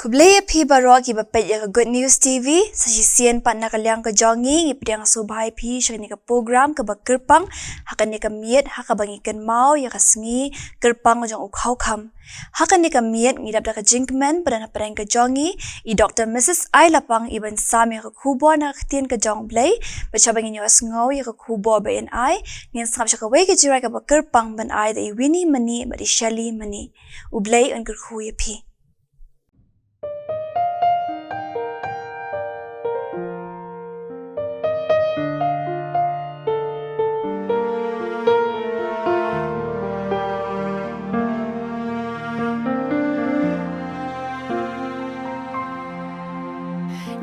Kublaya pi baro ki bapet ya ka Good News TV sa sisian pat na kalyang ka jongi ipidang subhay pi siya ni ka program ka bakirpang hakan ni ka miet haka bangikan mau ya ka sngi kirpang jong ukhaw kam hakan ni ka miet ngidap da ka jinkmen pada na parang ka jongi I Dr. Mrs. Ai Lapang iban sami ka kubo na katien ka jong blay baca bangin yo asngaw ya ka kubo ba in ai ngin sangap siya ka way ka jirai ka bakirpang ban ai da I Winnie mani ba di Shelly mani ublay un kirku ya pi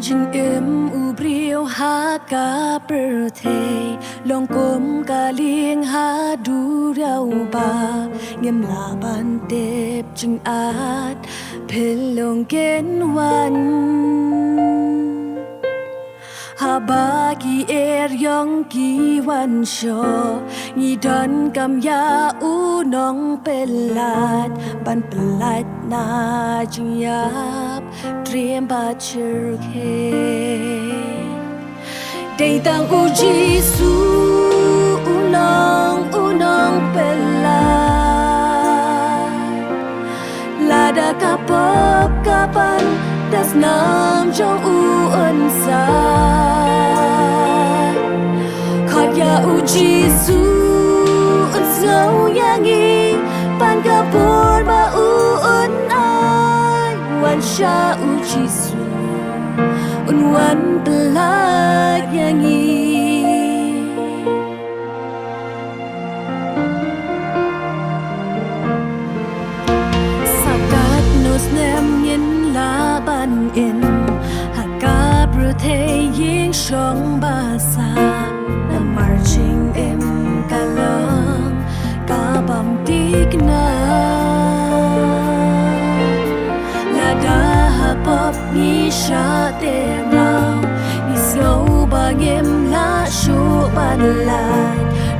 Jing ubriu ha ka perthei long kom ka ling ha du rau ba ngem la ban tep jing at pelong ken wan ha ba ki yong ki wan sho ngi don kam ya u nong pelat ban pelat na jing yap dream ba chir ke day tang u jisu unong pelat lada kapop kapan das nam jong u unsa khot ya u jisu unsau yangi pan kapur ba u un ai wan sha u jisu un wan pelat yangi sakat nos nem yin la ban in haka bruthe ying shong ba sa na marching em kalang ka bam tik na la da ha pop ni sha te rao ni slow ba ngem la shu ban la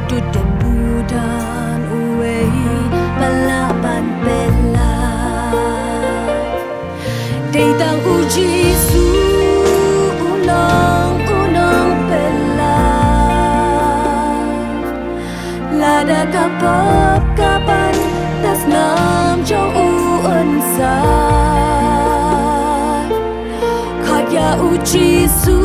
tu de budan away bala ban bella day tang u jisu unong bella lada kapop kapan das nam jong u unsa khot ya u jisu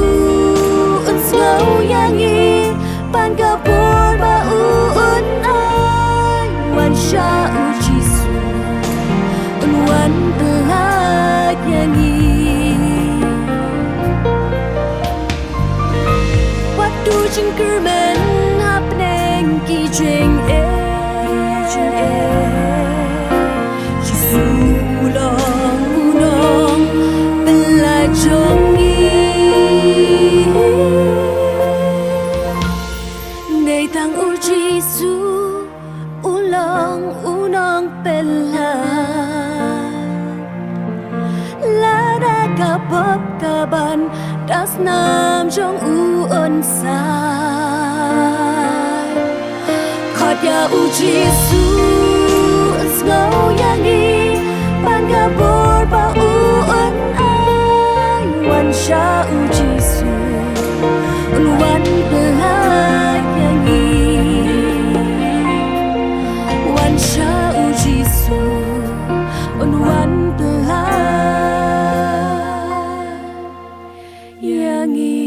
un slow yangi pan kapur ba u un ai wan sha u jisu un wan pelat yangi waktu jengkermen hapneng ki jeng jisu unong pelat jongi day tang u jisu unong pelat lada kapop kaban das nam jong u unsa khot ya u jisu snow yangi ban kapur ba u un ai wan sha u jisu un wan pelat yangi wan sha u jisu un wan pelat yangi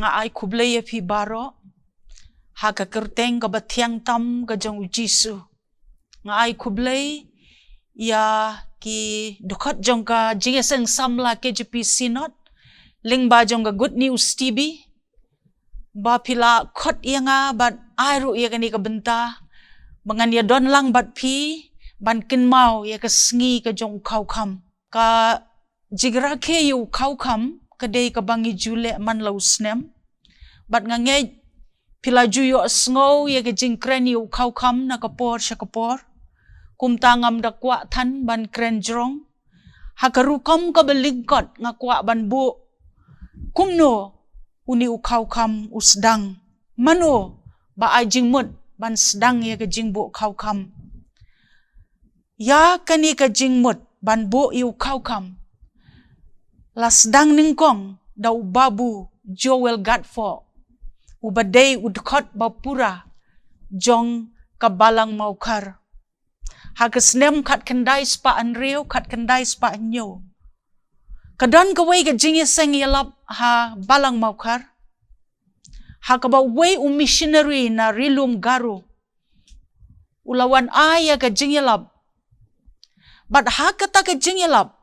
nga ai kublay pi baro ha ka kerteng ka bathiang tam ka jong jisu nga ai kublay ya ki dokhat jong ka jingeseng samla KGP Synod ling ba jong ka Good News TV ba pila khot yanga bat ai ru ya kani ka benta bangan ya don lang bat pi ban kin mau ya ka sngi ka jong khau kham ka jigra ke yu khau kham kadai ka bangi jule man lau snem bat nga nge pila juyo sngow ya ka jing kren yu kau kam na kapor sya kapor. Kum tangam da kwa tan ban kren jrong. Hakarukam ka belingkot nga kwa ban bu. Kumno uni u kau kam usdang. Mano ba ay jing mut ban sedang ya ka jing bu kau kam. Ya kani ka jing mut ban bu yu kau kam. Lasdang ningkong da ubabu Joel Gatfo. Ubadai udkot bapura jong kabalang maukar. Hagasnem kat kendai spa anreo kat kendai spa anyo. Kadan kawai ka jing yaseng yalap ha balang maukar. Hakabaway missionary na rilum garu. Ulawan aya ka jing yalap. But hakata ka jing yalap.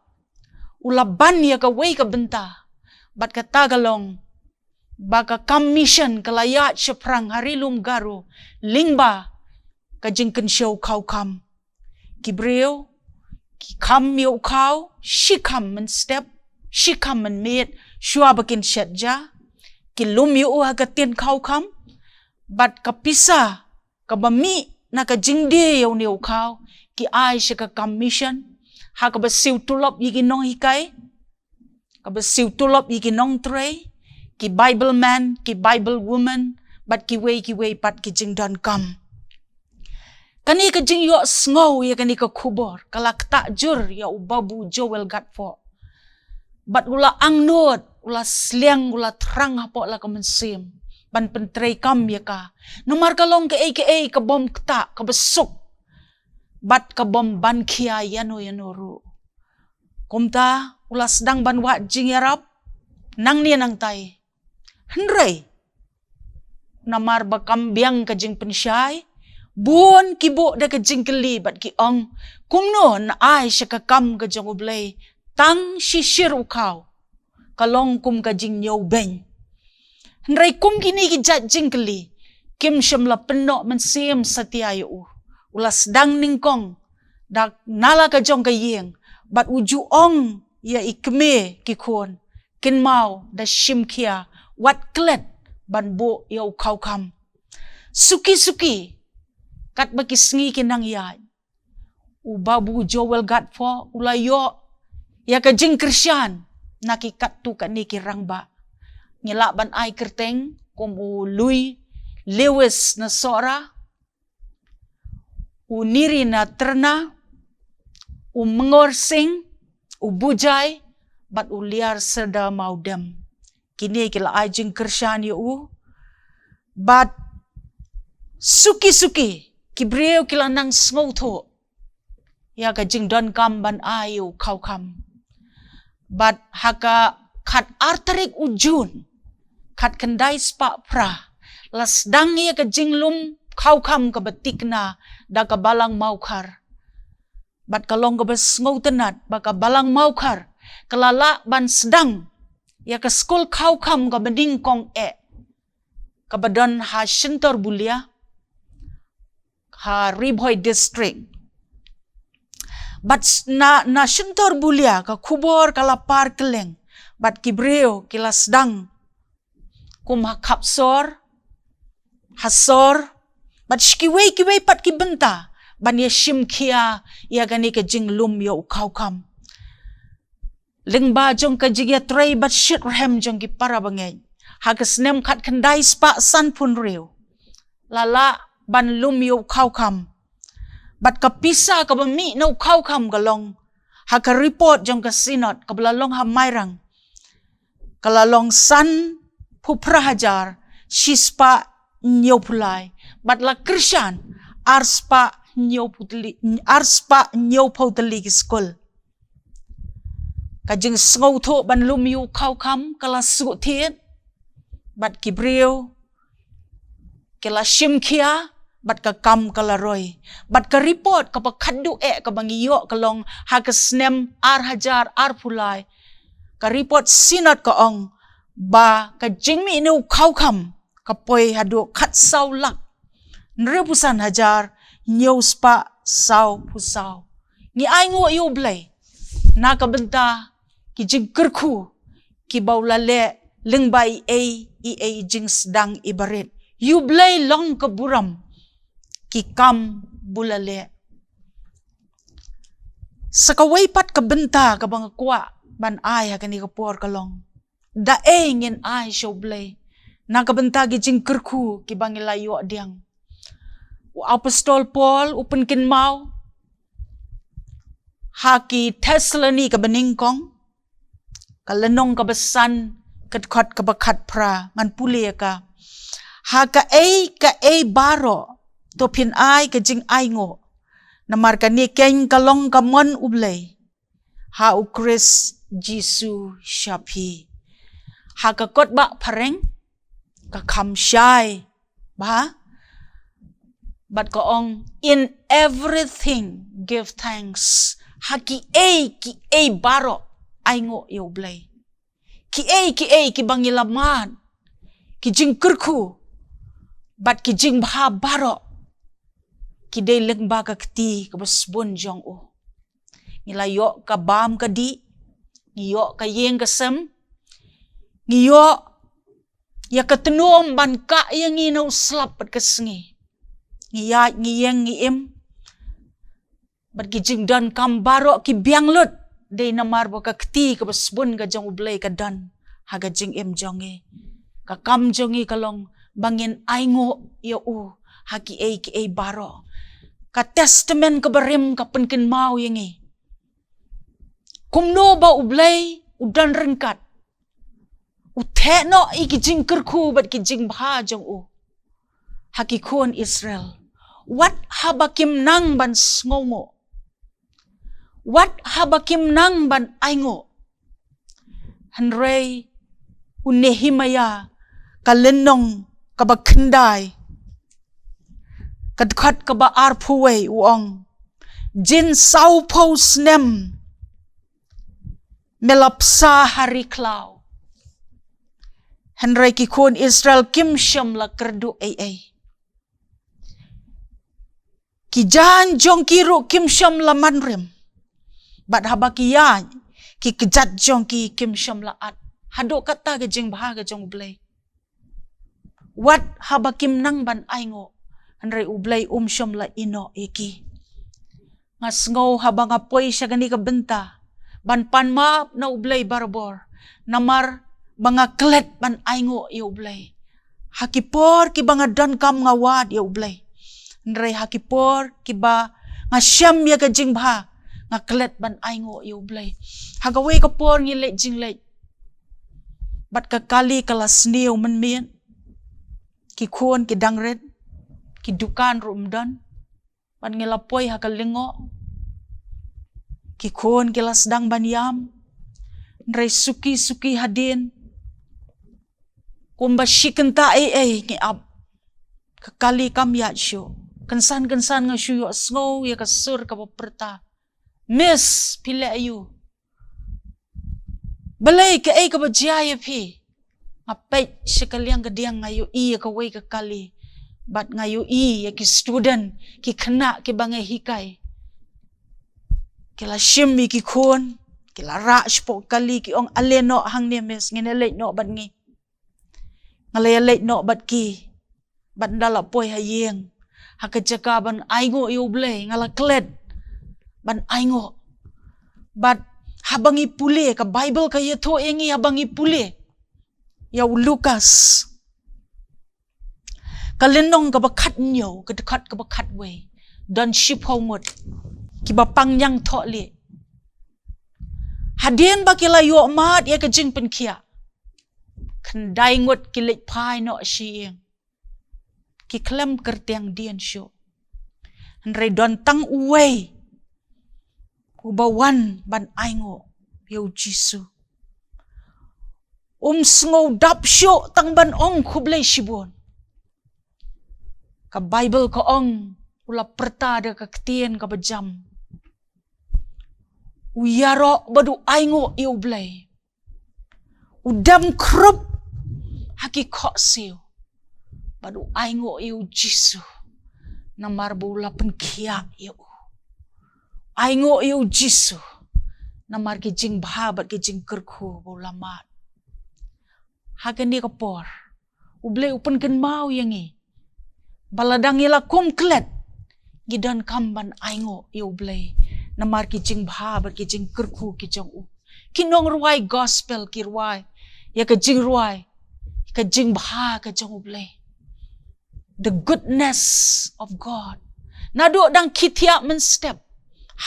Ulaban ya kaway ka benta. But katagalong. Baka commission kalayat siya prang harilum garu. Lingba ka jing kensyaw kau kam. Kibreo, ki kam yo kau, shi kam men step, shi kam men meet, shua bakin syadja. Ki lum yo hagatin kau kam. But kapisa, kabami na ka jing di yaw niyo kau. Ki ay siya ka commission. Ha kabasiw tulop yigi nong hikay. Kabasiw tulop yigi nong tray. Ki Bible man, ki Bible woman, but ki way pat ki jing don kam. Kani ka jing yo sngow ya kani ka kubor, kalak takjur ya ubabu Joel Gatfo. But ula angnod, ula sliang, ula terang hapo la ka mensim. Ban pentray kam ya ka. Numar kalong ka ka bom kta, ka besuk. Bat ka bom ban kia yano ru. Kumta, ula sedang ban wat jing yarap, nang niya nang tay. Henry, namar bakam biang ka jing pensyay, buon kibo da ka jing kelibat ki ong, kumno na ay siya kakam ka jing ublay, tang sisir ukaw, kalong kum ka jing nyaw beng. Henry kum kini ki jat jing keli, kim siyam la penok mensim sa tiyayo ulas dang ningkong, dak nala ka jong ka yeng, bat uju ong ya ikme ki kon, kinmaw da shim kia, wat klet ban bo yaw kau kam. Suki-suki kat baki sngi kinang yad. Ubabu Joel Gatfo ulayo ya ka jing Krisyan nakikat tu ka ni kirangba. Ngila ban ay kerteng kum Louis Lewis na sora. Uniri na terna. Mengorsing. Ubujay bat uliar serda maudem. Kini kila ajing Krisyan yu. But suki-suki kibreo kila nang smoto. Ya ka jing don kam ban ayu kau kam. But haka kat arterik ujun. Kat kendai spa pra. Lasdang ya ka jing lum kau kam ka batik na da ka balang maukar. But kalong ka besngotenat baka balang maukar. Kalala ban sedang. Ya ka skol kau kam ka beding kong Kabadon ha Shintor Bulia. Ha Ribhoy District. But na Shintor Bulia ka kubor kalapar keleng. But kibreo kila sedang. Kum ha kapsor. Hasor. But kiway pat kibenta. Ban ya shim kia. Ya gani ka jing lum yo kau kam. Lingba jong ka jigya tray bat shit rahem jong ki para bangay. Hagas nem kat kendai spa san pun riu. Lala ban lum yo kau kam. Bat kapisa ka bami no kau kam galong. Haka report jong ka sinot kabalalong hamayrang. Kalalong san puprahajar shispa nyo pulay. Bat la Krisyan arspa nyo putali kiskol. Kajing sngau to ban lumiu kau kam kala sugut tiet. Bat kibreo. Kala shim kia. Bat ka kam kala roy. Bat ka report ka pakadu ka bangiyo kalong hagasnem ar hajar ar pulay. Ka report sinat ka ong. Ba ka jingmi inu kau kam. Kapoy hadu kat saw lak. Nrepusan hajar. Nyaw spa saw pusaw. Ni ay ngo yublay. Nakabenta. Ki jing kerku, ki baulale lengbay jing sedang ibarit. You blay long ka buram. Ki kam bulale. Sakaway pat ka benta ka bang kwa. Ban ay ha kani ka por kalong. Daeng in ay siya blay. Nakabenta ki jing kerku ki bang ilayo diang. Apostol Paul upen kin mau. Haki Tesla ni ka beningkong. Kalenong ka besan. Kat ka bakat pra. Ngan puli ka. Haka ka baro. Topin ay ka jing ay ngo. Namar ka ni keng kalong ka mon ublay. Ha u Chris Jisu Shapi. Haka kot ba pareng. Ka kam syai. Ba? But kaong in everything give thanks. Haki ki baro. Ay ngo yo ublay. Ki bangilaman. Ki jing kerku. But ki jing baha baro. Ki day leng baga kti kabasbon jong o. Nilayo ka bam ka di. Niyo ka yeng kasem. Niyo ya ketenom ban ka yang ino slap pat kasengi. Ngiyat ngiyeng ngiem. Bat ki jing dan kam baro ki biang lut. Day namar ba ka kti kabasbon ka jong ublay ka dan. Haga jing em jong e. Ka kam jong e kalong bangin aingo ya u. Haki ki baro. Ka testament ka barim ka penkin mau yang e. Kumno ba ublay udan rengkat. Utekno iki jing kerku bat ki jing baha jong u. Haki kuon Israel. Wat habakim nang ban sngongo. Wat habakim nang ban aingo. Henry Nehemia kalenong kabakendai. Kadkat kaba arpuwe uong. Jin sau pos nem. Melapsa hari klau. Henry kikun Israel kim syam la kerdu ay. Kijan jong kiru kim syam la manrim. Bat habakiyan ki kejat jong ki kim syam la at. Hadok kata ke jing bahaga jong ublay. Wat habakim nang ban aingo. Henry ublay syam la ino iki. Ngas ngo habang apoy siya gani ka benta. Ban panmaap na ublay barbor. Namar banga klet ban aingo ya ublay. Hakipor ki banga dan kam ngawad ya ublay. Henry hakipor ki ba nga syam ya ka jing baha. Nga klet ban aingo ya ublay. Hagaway ka por ngilet jing let. Bat kakali kalas niyo menmien. Ki kuon ki dangret. Ki dukan rumdan. Ban ngilapoy hakalingo. Ki kuon ki lasdang banyam. Nray suki hadin. Kumba shikenta ngi ab. Kakali kam yat syo. Kensan nga syo asngo ya kasur kapaperta. Miss pile ayu. Balay ka ka bajaya pi. Ngapay siya kaliang kadiang ngayo iya kaway kakali. Bat ngayo iya ki student. Ki kena ki bangay hikay. Kila shimi ki kun. Kila rach po kali ki ong aleno hang ni miss. Nginalay no bat ngi. Ngalayalay no bat ki. Bat ndala poy hayeng. Hakadjaka ban aingo iublay. Ngalaklet. Ban aingo. Bat habang ipuli ka Bible kaya to engi habang ipuli. Yaw Lucas. Kalinong kabakat nyo, kadekat kabakat way. Dan ship homot. Kibapang yang to li. Hadien ba kilayo mat ya kajing penkia. Kanday ngot kilit pai no siyeng. Kiklem kertiang dian syo. Henry don tang uway. Ubawan ban aingo yaw Jisu. Sngo dap syo tang ban ong kublay shibon. Ka Bible ko ong ula perta da kaktian ka bajam. Uyaro badu aingo iublay. Udam krup haki kok siyo. Badu aingo yaw Jisu. Namar bula penkia yaw. Aingo yaw Jisu. Namar ki jing bahabat ki jing kerku bulamat. Hagan di kapor. Ublay upan kan mau yang baladang ila kumklet. Gidan kamban aingo ublay. Namar kijing bahabar kijing kerku kijang Kinong ruai gospel kirwai. Ya kijing ruai. Kijing bahar kijang ublay. The goodness of God. Naduk dang kitiak menstep.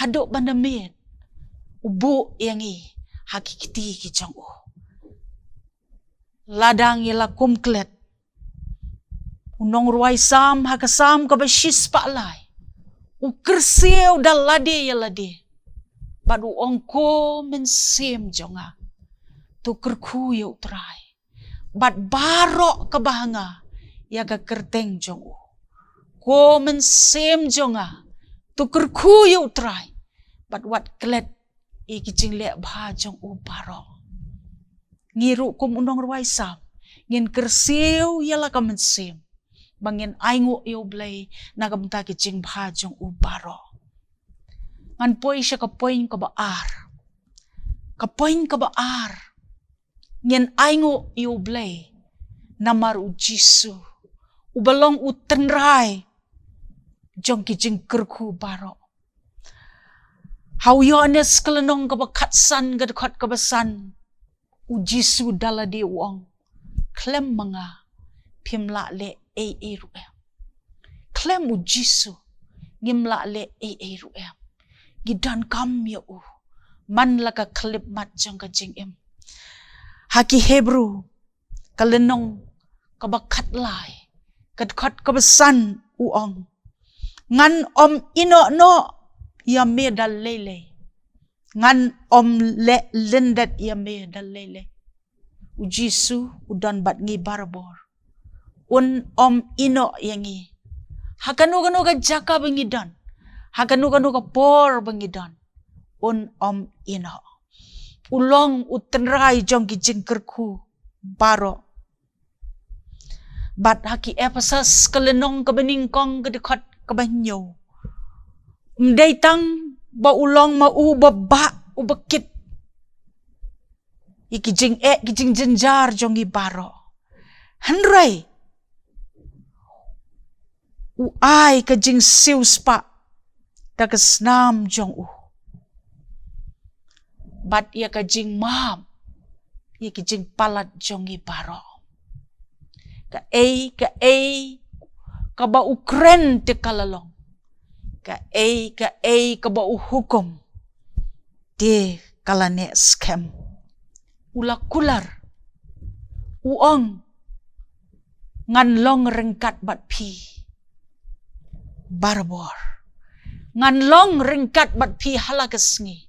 Haduk bandamid. Ubu yang hakikiti kijang Ladang ila kumklet. Unong ruai sam hakasam kabashis pa'lai. Ukersiw dal lade ya lade. Badu ongko mensim jonga. Tukerku ya utrai. Bad barok kabahanga. Ya ga kerteng jongu. Ko mensim jonga. Tukerku ya utrai. Bad wat klet. Ikijing lek bah jongu barok. Ngiru kum unong ruai sam. Ngin kersiw ya laka mensim. Bangin aingo blay nagamta kijing bahajong ubaro. Ngan poy siya kapoy kabaar. Kapoy kabaar. Ngin aingo blay namar ujisu. Ubalong utenray. Jong kijing kerku baro. Hawyones kalanong kabakatsan gadakot kabasan. Ujisu dala di uang. Klem mga pimla le ruem. Klem ujisu ngimla le ruem. Gidan kam ya man laka klip mat jang ka jingim. Haki Hebrew kalenong kabakat lai kadkat kabasan uong. Ngan ino no ya me dal lele. Ngan le lendat ya me dal lele. Ujisu udan bat ngi barbor. Ino yangi. Hakanu ka jaka bangidan. Hakanu ka por bangidan. Ino. Ulong utenrai jong kijing kerku baro. Bat haki Ephesus kalenong kabaningkong kadekot kabanyo. Mdaitang ba ulong mau baba ubakit. Ikijing kijing jenjar jong ibaro. Hanray. Uay kajing sius pa. Dagasnam jong Bat ia kajing mam. Ia kajing palat jong ibaro. Ka ba ukren te kalalong. Ka ba uhukom. De kalane scam. Ula kular. Uong. Ngan long rengkat bat pi. Barbor. Ngan long ringkat bat pi halagasngi.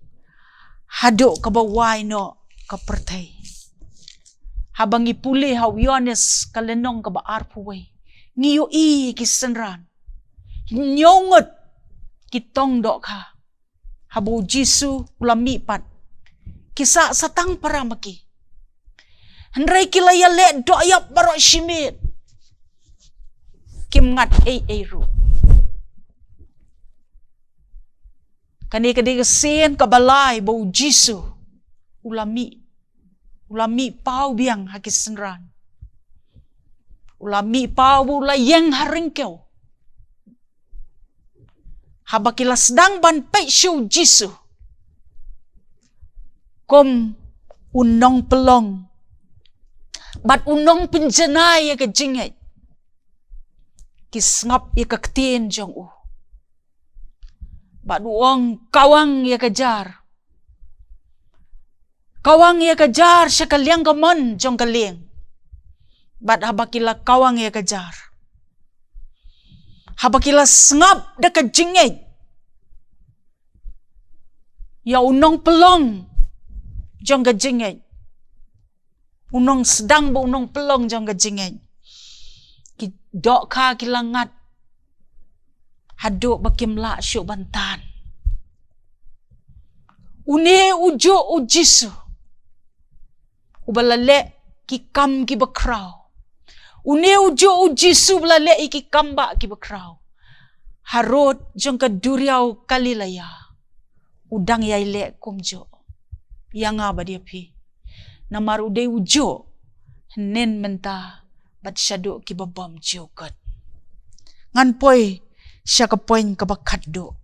Haduk kabawai no kapertai. Habang ipuli hawyones kalenong kabaar puway. Ngiyo kisenran. Nyongot kitong dok ha. Habu jisu ulami pat. Kisa satang paramaki. Henry kilaya le doyap barok shimit. Kim ngat ru. Kani sen kabalay bau jisu ulami pau biang hakisenran. Ulami pau ulayeng haringkew. Habakila sedang ban peisyu jisu. Kom unong pelong. Bat unong penjenay ya kejingay. Kisngap ya kaktiin jong Baduong kawang ya kejar. Kawang ya kejar siya kalyang gamon jong kaling. Bad habakila kawang ya kejar. Habakila sngap da kajingay. Ya unong pelong jong kajingay. Unong sedang ba unong pelong jong kajingay. Dok ka kilangat. Haduk bakimla syuk bantan. Une ujo ujisu. Ubalale kikam ki bakraw. Une ujo ujisu balale ikikamba ki bakraw. Harot jong kaduriaw kalilaya. Udang yaile kumjo. Yang ba dia pi. Namar uday ujo. Nen menta bat syado ki babam jiukat. Ngan poi siya ka poin ka bakat do.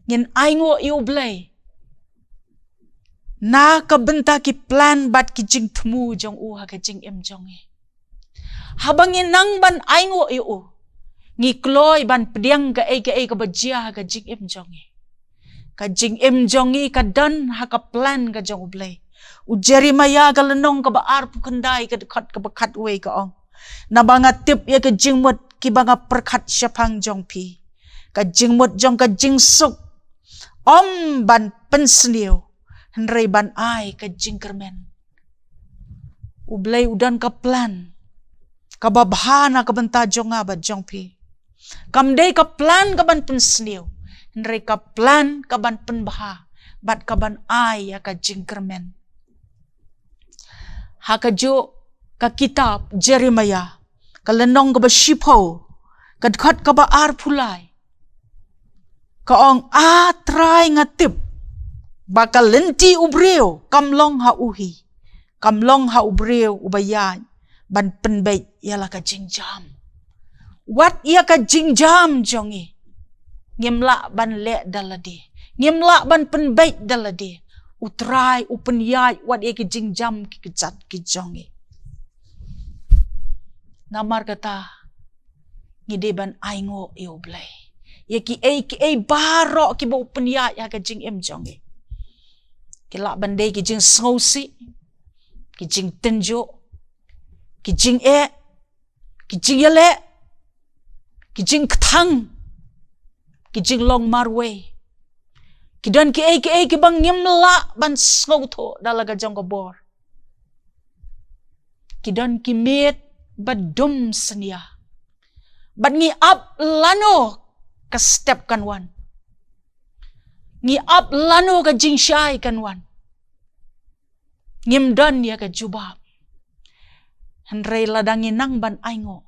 Ngin aingo i ublay. Na ka benta ki plan bat ki jing tmu jong u ha ka jing em jong e. Habang inang ban aingo i u. Ngi kloy ban pediang ka ka bajia ha ka jing em jong e. Ka jing em jong e ka dan ha ka plan ka jong ublay. U Jeremiah ka lenong ka baar pukandai ka dekat ka bakat we ka ong. Na banga tip ya ka jingmut ki banga perkat syapang jong pi. Ka jingmut jong ka jing suk. Om ban pensniu. Henry ban ai ka jing kermen. Ublay udan ka plan. Ka babhana ka banta jong abat jong pi. Kamday ka plan ka ban pensniu. Henry ka plan ka ban penbaha. Bat ka ban ai ya ka jing kermen. Hakajo ka kitab Jeremiah. Kalenong ka ba shipo. Kadkat ka ba arpulay. Kaong try nga tip. Baka lenti ubreo. Kamlong ha uhi. Kamlong ha ubreo ubayan. Ban penbait yala ka jingjam. Wat iya ka jingjam jongi. Ngimla ban le daladi. Ngimla ban penbait daladi. Utray upenyay wat iya ki jingjam ki kejat ki jongi. Namar kata ngideban aingo i ublay. Ya ki baro ki ba upenyay ya ka jing em jongi. Kila bandai ki jing sngosi. Ki jing tenjo. Ki jing ki jing yale. Ki jing ketang. Ki jing long marway. Kidan ki bang ngimla ban sngoto dalaga jong kabor. Kidan ki met badum senia. Bad ngi up lano ka step kan wan. Ngi up lano ka jing syai kan wan. Ngimdan ya ka jubab. Henry ladangi nang ban aingo.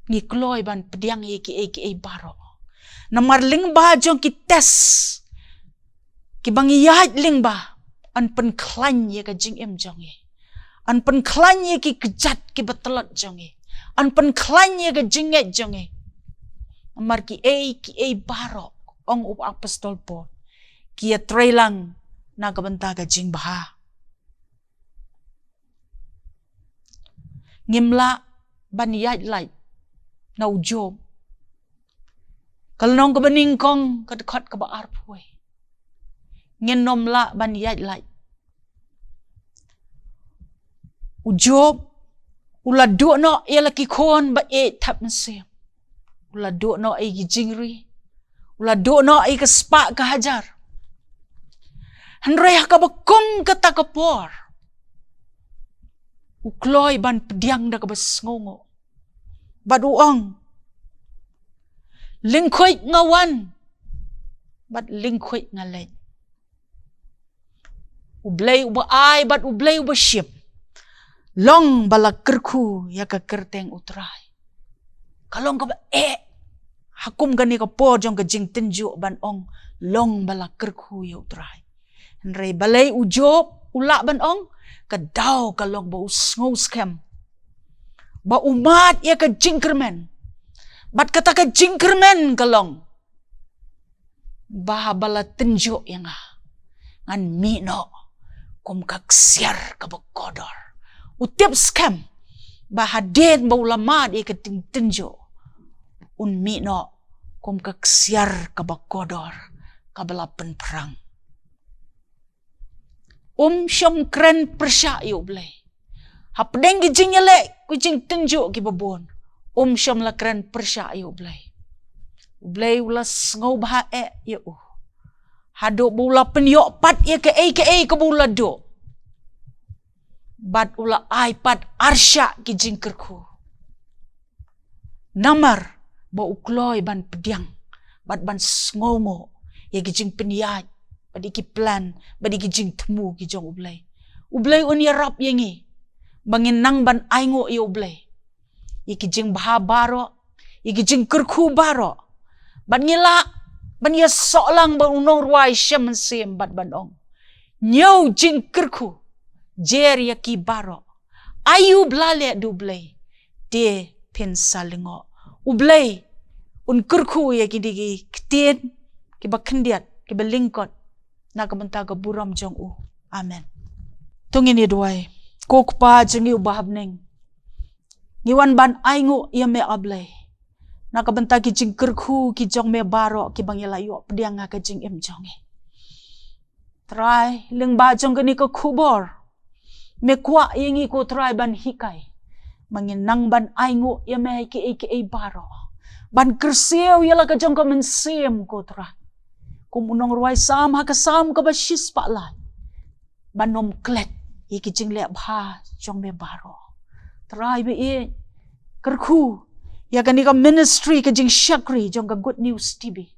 Ngi kloy ban pediang ye ki baro. Namar ling ba jong ki tes. Ki bang iyat ling ba. An pen klan ye ka jing em jong ye. An pen klan ye ki kejat ki betelat jong ye. An pen klan ye ka jinget jong ye. Namar ki baro. Ong up apostol po. Ki ya trailang na kabenta ka jing baha. Ngimla ban iyat light. Na ujob. Kalnong ka baningkong kadekat ka ba arpoy. Ngenom la ban yat lai. Ujob. Ula do no ia laki kon ba tap nsim. Ula do no ai gijingri. Ula do no ai kaspa kahajar. Henry ka bakum kata kapor. Ukloy ban pediang da ka basngongo. Bad uang. Lingkoy ngawan. Bad lingkoy ngalay. Ublay uba ay bat ublay uba ship. Long balak kerku ya ka kerteng utray. Kalong ka ba hakum gani ka po jong ka jing tenjo ban ong long balak kerku ya utray. Henry balay ujob ula ban ong kadaw kalong ba usngos kem. Ba umat ya ka jingkermen. Bat kata ka jingkermen kalong. Ba bala tenjo yang ngan mino. Kum kaksiar ka bakodor. Utip scam. Bahadin ba ulamad ikating tenjo. Un mino. Kum kaksiar ka bakodor. Kabalapan perang. Syam kren persya blay. Hapdeng gijing yale. Kujing tenjo ki babon. Syam la kren persya blay. Blay ulas ngau baha ya Hado bula penyok pat ya ke ke bula do. Bat ula iPad arsya ki jingkerku. Namar ba ukloy ban pediang. Bat ban sngongo ya ki jing penyat. Badi ki plan, badi ki jing temu ki jong ublay. Ublay un ya rap yengi. Bangin nang ban aingo ya ublay. Ya ki jing baha baro, ya ki jing kerku baro. Bat ngila ban ya solang ban unong ruai syam sim bat ban ong. Nyau jing kerku. Jer ya ki baro. Ayu blale dublay. die pen salingo ublay un kurku ya gidigi ktien ki bakendiat ki belingkot na kabanta ga buram jong u amen tungin idwai kokpa jengi ubahabneng ngiwan ban aingu ya me ablay na kabanta ki jing kurku ki jong me baro ki bangilayo pediang ka jing em jongi try leng ba jong gani ko kubor me kwa yengi ko try ban hikai mangin nang ban aingu ya me ki baro ban kersiau yala ka jong ka mensem ko try kumunong ruai sam ha ka sam ka ba shis pa lai banom klet iki jing le bha jong me baro try be e kerku ya gani ka ministry ka jing shakri jong ka good news tv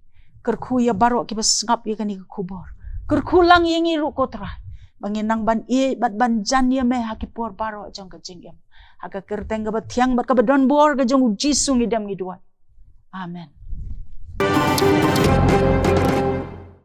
kerku ya baro ki bas ngap ya gani ka kubor kerku lang yengi ru ko try bangin nang ban e bat ban jan ya me hakipor baro jong ka jing em haka kerteng ka bathiang bat ka badon bor ka jong jisu ngidam ngidwa amen